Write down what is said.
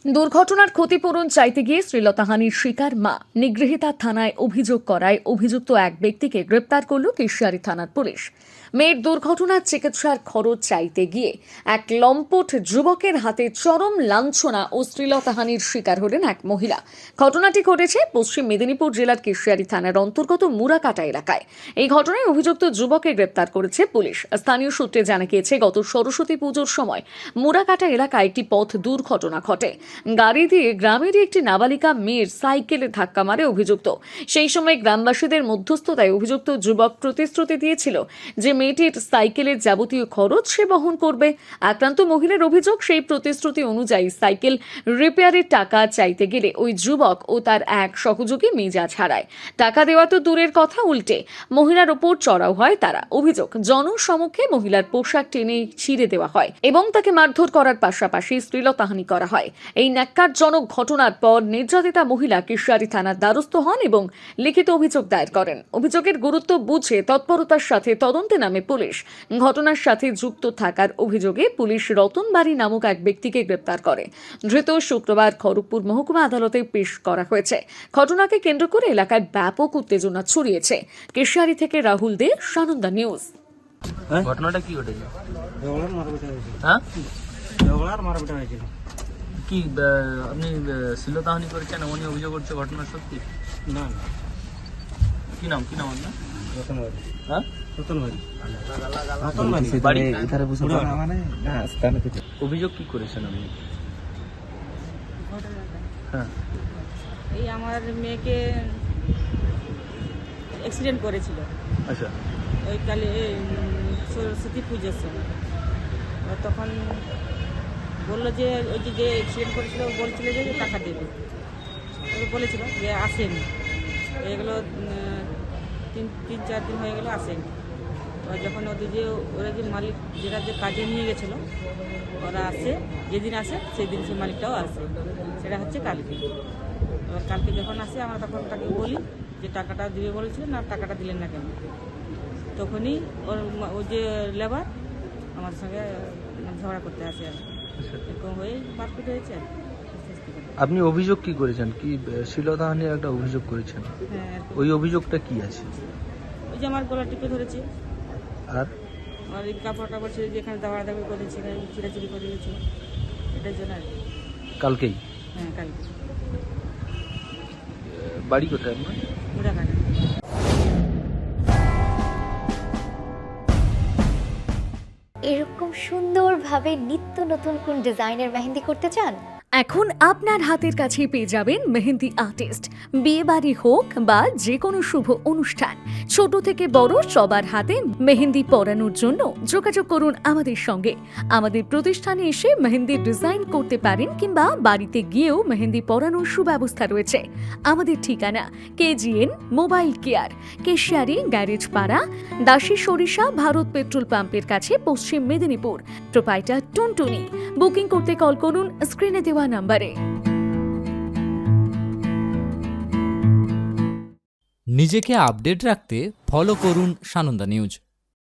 দুর্ঘটনার ক্ষতিপূরণ চাইতে গিয়ে শ্লীলতাহানির শিকার মা নিগৃহীতা থানায় অভিযোগ করায় অভিযুক্ত এক ব্যক্তিকে গ্রেপ্তার করল কেশিয়ারি থানার পুলিশ। মেয়ের দুর্ঘটনার চিকিৎসার খরচ চাইতে গিয়ে এক লম্পট যুবকের হাতে চরম লাঞ্ছনা ও শ্লীলতাহানির শিকার হলেন এক মহিলা। ঘটনাটি ঘটেছে পশ্চিম মেদিনীপুর জেলার কেশিয়ারি থানার অন্তর্গত মুরাকাটা এলাকায়। এই ঘটনায় অভিযুক্ত যুবককে গ্রেপ্তার করেছে পুলিশ। স্থানীয় সূত্রে জানা গিয়েছে, গত সরস্বতী পুজোর সময় মুরাকাটা এলাকায় একটি পথ দুর্ঘটনা ঘটে। গাড়ি দিয়ে গ্রামেরই একটি নাবালিকা মেয়ের সাইকেলে ধাক্কা মারে অভিযুক্ত। সেই সময় গ্রামবাসীদের মধ্যস্থতায় অভিযুক্ত যুবক প্রতিশ্রুতি দিয়েছিল যে মেয়েটির সাইকেলের যাবতীয় খরচ সে বহন করবে। আক্রান্ত মহিলার অভিযোগ, সেই প্রতিশ্রুতি অনুযায়ী সাইকেল রিপেয়ারের টাকা চাইতে গেলে ওই যুবক ও তার এক সহযোগী মেজাজ হারায়। টাকা দেওয়া তো দূরের কথা, উল্টে মহিলার ওপর চড়াও হয় তারা। অভিযোগ, জনসমক্ষে মহিলার পোশাক টেনে ছিঁড়ে দেওয়া হয় এবং তাকে মারধর করার পাশাপাশি শ্লীলতাহানি করা হয়। এই ন্যাক্কারজনক ঘটনার পর নির্যাতিতা মহিলা কেশিয়ারি থানার দ্বারস্থ হন এবং লিখিত অভিযোগ দায়ের করেন। অভিযোগের গুরুত্ব বুঝে তৎপরতার সাথে তদন্তে নামে পুলিশ। ঘটনার সাথে যুক্ত থাকার অভিযোগে পুলিশ রতনবাড়ি নামক এক ব্যক্তিকে গ্রেপ্তার করে। ধৃত শুক্রবার খড়গপুর মহকুমা আদালতে পেশ করা হয়েছে। ঘটনাকে কেন্দ্র করে এলাকায় ব্যাপক উত্তেজনা ছড়িয়েছে। কেশিয়ারি থেকে রাহুল দে, সানন্দা নিউজ। ঘটনাটা কি ঘটেছে? কি আপনি শ্লীলতাহানি করেছেন এমনই অভিযোগ করছে, ঘটনা সত্যি? না কি নাম আপনার? হ্যাঁ অভিযোগ কি করেছেন আপনি? হ্যাঁ, এই আমার মেয়েকে অ্যাক্সিডেন্ট করেছিল। আচ্ছা, ওই কালে সরস্বতী পুজোর সময় তখন বললো যে ওই যে অ্যাক্সিডেন্ট করেছিল বলছিল যে টাকা দেবে, বলেছিল যে আসেনি। এগুলো তিন চার দিন হয়ে গেলো আসেনি। এবার যখন ওদের যে ওরা যে মালিক যেটা যে কাজে নিয়ে গেছিলো ওরা আসে, যেদিন আসে সেই দিন সেই মালিকটাও আসে, সেটা হচ্ছে কালকে। এবার কালকে যখন আসে আমরা তখন তাকে বলি যে টাকাটা দিবে বলেছিল না, টাকাটা দিলেন না কেন? তখনই ওর যে লেবার আমাদের সঙ্গে ঝগড়া করতে আসে, আর এরকম হয়ে মারপিট হয়েছে। আপনি অভিযোগ কি করেছেন? কি শ্লীলতাহানির একটা অভিযোগ করেছেন? হ্যাঁ, ওই অভিযোগটা কি আছে? ওই যে আমার গলা টিপে ধরেছে, আর আর এই কাপড় টাপড় ছেড়ে যেখানে দাবি করেছে চিরাচিরি করে দিয়েছে, এটার জন্য আর কি। কালকেই? হ্যাঁ, কালকে। বাড়ি কোথায় আপনার? মুরাকাটা। এরকম সুন্দরভাবে নিত্য নতুন কোন ডিজাইনের মেহেন্দি করতে চান? এখন আপনার হাতের কাছে পেয়ে যাবেন মেহেন্দি আর্টিস্ট। বিয়ে বাড়ি হোক বা যে কোনো শুভ অনুষ্ঠান, ছোট থেকে বড় সবার হাতে মেহেন্দি পরানোর জন্য যোগাযোগ করুন আমাদের সঙ্গে। আমাদের প্রতিষ্ঠানে এসে মেহেন্দির ডিজাইন করতে পারেন কিংবা বাড়িতে গিয়েও মেহেন্দি পরানোর সুব্যবস্থা রয়েছে। আমাদের ঠিকানা KGN mobile care, Keshiary garage পাড়া, দাসী সরিষা ভারত পেট্রোল পাম্পের কাছে, পশ্চিম মেদিনীপুর। প্রোপাইটার টুনটুনি। বুকিং করতে কল করুন স্ক্রিনে দেওয়া নাম্বারে। নিজেকে আপডেট রাখতে ফলো করুন সানন্দা নিউজ।